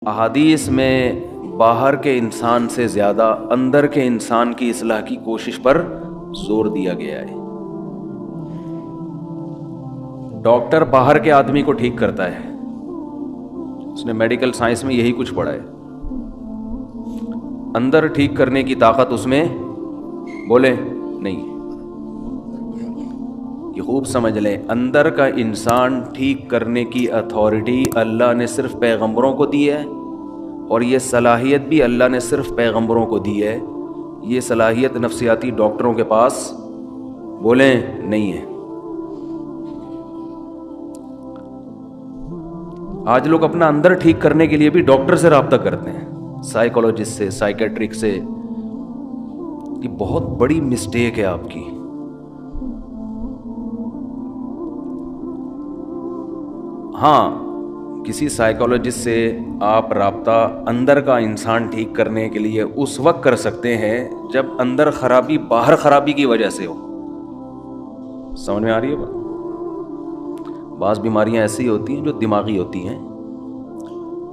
احادیث میں باہر کے انسان سے زیادہ اندر کے انسان کی اصلاح کی کوشش پر زور دیا گیا ہے۔ ڈاکٹر باہر کے آدمی کو ٹھیک کرتا ہے، اس نے میڈیکل سائنس میں یہی کچھ پڑھا ہے، اندر ٹھیک کرنے کی طاقت اس میں بولے نہیں۔ یہ خوب سمجھ لیں، اندر کا انسان ٹھیک کرنے کی اتھارٹی اللہ نے صرف پیغمبروں کو دی ہے، اور یہ صلاحیت بھی اللہ نے صرف پیغمبروں کو دی ہے۔ یہ صلاحیت نفسیاتی ڈاکٹروں کے پاس بولیں نہیں ہے۔ آج لوگ اپنا اندر ٹھیک کرنے کے لیے بھی ڈاکٹر سے رابطہ کرتے ہیں، سائیکولوجسٹ سے، سائیکیٹرک سے۔ یہ بہت بڑی مسٹیک ہے آپ کی۔ ہاں، کسی سائیکولوجسٹ سے آپ رابطہ اندر کا انسان ٹھیک کرنے کے لیے اس وقت کر سکتے ہیں جب اندر خرابی باہر خرابی کی وجہ سے ہو۔ سمجھ میں آ رہی ہے بات؟ بعض بیماریاں ایسی ہوتی ہیں جو دماغی ہوتی ہیں،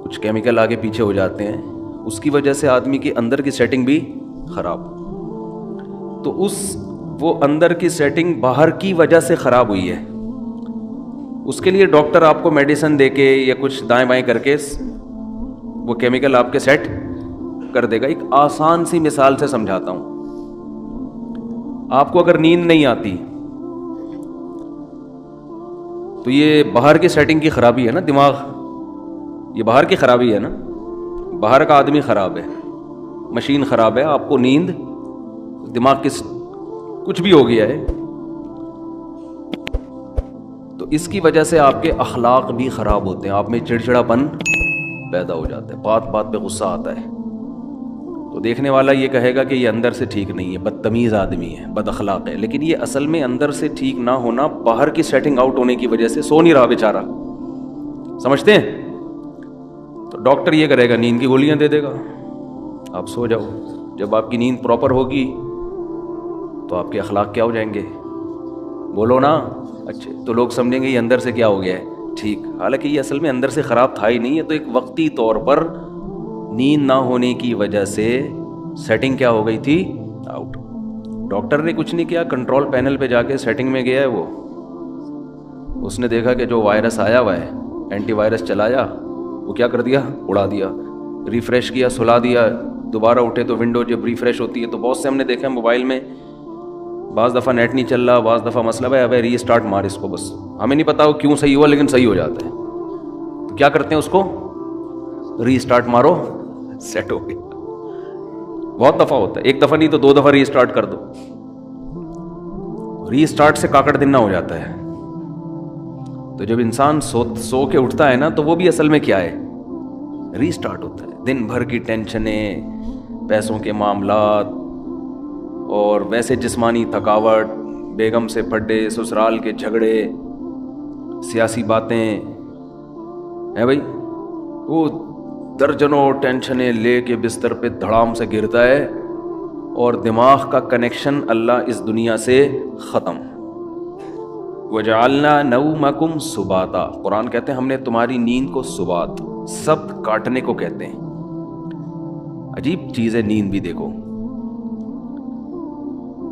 کچھ کیمیکل آگے پیچھے ہو جاتے ہیں، اس کی وجہ سے آدمی کی اندر کی سیٹنگ بھی خراب، تو وہ اندر کی سیٹنگ باہر کی وجہ سے خراب ہوئی ہے۔ اس کے لیے ڈاکٹر آپ کو میڈیسن دے کے یا کچھ دائیں بائیں کر کے وہ کیمیکل آپ کے سیٹ کر دے گا۔ ایک آسان سی مثال سے سمجھاتا ہوں۔ آپ کو اگر نیند نہیں آتی تو یہ باہر کی سیٹنگ کی خرابی ہے نا، دماغ، یہ باہر کی خرابی ہے نا، باہر کا آدمی خراب ہے، مشین خراب ہے، آپ کو نیند، دماغ کچھ بھی ہو گیا ہے، تو اس کی وجہ سے آپ کے اخلاق بھی خراب ہوتے ہیں، آپ میں چڑچڑاپن پیدا ہو جاتا ہے، بات بات پہ غصہ آتا ہے، تو دیکھنے والا یہ کہے گا کہ یہ اندر سے ٹھیک نہیں ہے، بدتمیز آدمی ہے، بد اخلاق ہے، لیکن یہ اصل میں اندر سے ٹھیک نہ ہونا باہر کی سیٹنگ آؤٹ ہونے کی وجہ سے سو نہیں رہا بیچارہ۔ سمجھتے ہیں؟ تو ڈاکٹر یہ کرے گا، نیند کی گولیاں دے دے گا، آپ سو جاؤ۔ جب آپ کی نیند پراپر ہوگی تو آپ کے اخلاق کیا ہو جائیں گے؟ بولو نا۔ اچھا، تو لوگ سمجھیں گے یہ اندر سے کیا ہو گیا ہے ٹھیک، حالانکہ یہ اصل میں اندر سے خراب تھا ہی نہیں ہے، تو ایک وقتی طور پر نیند نہ ہونے کی وجہ سے سیٹنگ کیا ہو گئی تھی؟ آؤٹ۔ ڈاکٹر نے کچھ نہیں کیا، کنٹرول پینل پہ جا کے سیٹنگ میں گیا ہے، اس نے دیکھا کہ جو وائرس آیا ہوا ہے، اینٹی وائرس چلایا، وہ کیا کر دیا؟ اڑا دیا، ریفریش کیا، سلا دیا، دوبارہ اٹھے تو ونڈو جب ریفریش ہوتی ہے تو بہت سے ہم نے دیکھا موبائل میں، بعض دفعہ نیٹ نہیں چل رہا، بعض دفعہ مسئلہ ہے، ابے ری اسٹارٹ مار اس کو، بس ہمیں نہیں پتا وہ کیوں صحیح ہوا لیکن صحیح ہو جاتا ہے، تو کیا کرتے ہیں اس کو؟ ری اسٹارٹ مارو، سیٹ ہو گیا۔ بہت دفعہ ہوتا ہے، ایک دفعہ نہیں تو 2 دفعہ ری اسٹارٹ کر دو، ری اسٹارٹ سے کاکڑ دن نہ ہو جاتا ہے۔ تو جب انسان سو کے اٹھتا ہے نا تو وہ بھی اصل میں کیا ہے؟ ری اسٹارٹ ہوتا ہے۔ دن بھر کی ٹینشنیں، پیسوں کے معاملات، اور ویسے جسمانی تھکاوٹ، بیگم سے پھڈے، سسرال کے جھگڑے، سیاسی باتیں ہیں بھائی، وہ درجنوں ٹینشنیں لے کے بستر پہ دھڑام سے گرتا ہے، اور دماغ کا کنیکشن اللہ اس دنیا سے ختم۔ وَجَعَلْنَا نَوْمَكُمْ سُبَاتًا، قرآن کہتے ہیں ہم نے تمہاری نیند کو سبات، سبت کاٹنے کو کہتے ہیں۔ عجیب چیز ہے نیند بھی، دیکھو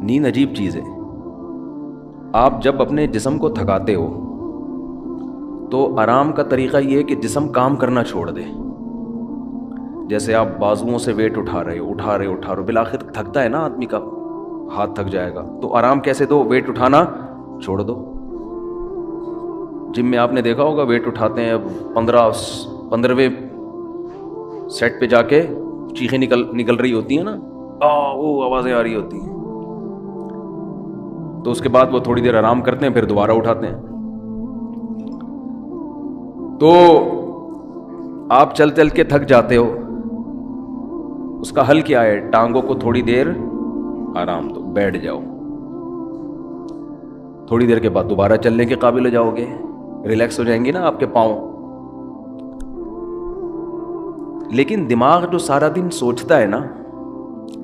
نیند عجیب چیز ہے۔ آپ جب اپنے جسم کو تھکاتے ہو تو آرام کا طریقہ یہ ہے کہ جسم کام کرنا چھوڑ دے۔ جیسے آپ بازوؤں سے ویٹ اٹھا رہے ہو، بالآخر تھکتا ہے نا آدمی کا، ہاتھ تھک جائے گا، تو آرام کیسے دو؟ ویٹ اٹھانا چھوڑ دو۔ جم میں آپ نے دیکھا ہوگا ویٹ اٹھاتے ہیں، 15ویں سیٹ پہ جا کے چیخیں نکل رہی ہوتی ہیں نا، وہ آوازیں آ رہی ہوتی ہیں، تو اس کے بعد وہ تھوڑی دیر آرام کرتے ہیں، پھر دوبارہ اٹھاتے ہیں۔ تو آپ چل کے تھک جاتے ہو، اس کا حل کیا ہے؟ ٹانگوں کو تھوڑی دیر آرام دو، بیٹھ جاؤ، تھوڑی دیر کے بعد دوبارہ چلنے کے قابل ہو جاؤ گے، ریلیکس ہو جائیں گے نا آپ کے پاؤں۔ لیکن دماغ جو سارا دن سوچتا ہے نا،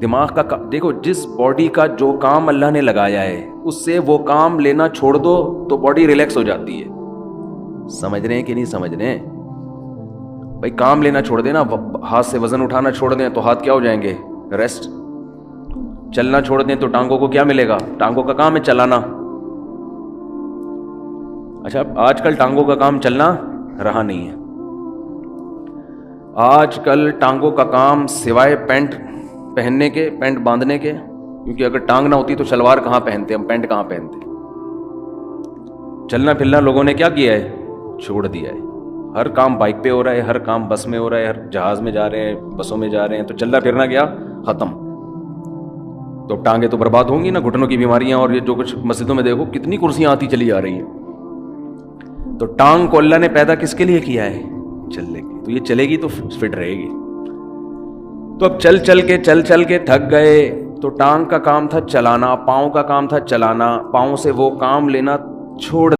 دماغ کا دیکھو، جس باڈی کا جو کام اللہ نے لگایا ہے اس سے وہ کام لینا چھوڑ دو تو باڈی ریلیکس ہو جاتی ہے۔ سمجھ رہے ہیں کہ نہیں سمجھ رہے ہیں؟ بھائی کام لینا چھوڑ دیں نا, ہاتھ سے وزن اٹھانا چھوڑ دیں تو ہاتھ کیا ہو جائیں گے؟ ریسٹ. چلنا چھوڑ دیں تو ٹانگوں کو کیا ملے گا؟ ٹانگوں کا کام ہے چلانا. اچھا آج کل ٹانگوں کا کام چلنا رہا نہیں ہے. آج کل ٹانگوں کا کام سوائے پینٹ پہننے کے, پینٹ باندھنے کے, کیونکہ اگر ٹانگ نہ ہوتی تو شلوار کہاں پہنتے, ہم پینٹ کہاں پہنتے. چلنا پھرنا لوگوں نے کیا کیا ہے؟ چھوڑ دیا ہے. ہر کام بائک پہ ہو رہا ہے, ہر کام بس میں ہو رہا ہے, ہر جہاز میں جا رہے ہیں, بسوں میں جا رہے ہیں, تو چلنا پھرنا گیا ختم. تو ٹانگیں تو برباد ہوں گی نا, گھٹنوں کی بیماریاں, اور یہ جو کچھ مسجدوں میں دیکھو کتنی کرسیاں آتی چلی جا رہی ہیں. تو ٹانگ کو اللہ نے پیدا کس کے لیے کیا ہے؟ چلنے کی. تو یہ چلے گی تو فٹ رہے گی. تو اب چل کے تھک گئے, تو ٹانگ کا کام تھا چلانا, پاؤں کا کام تھا چلانا, پاؤں سے وہ کام لینا چھوڑ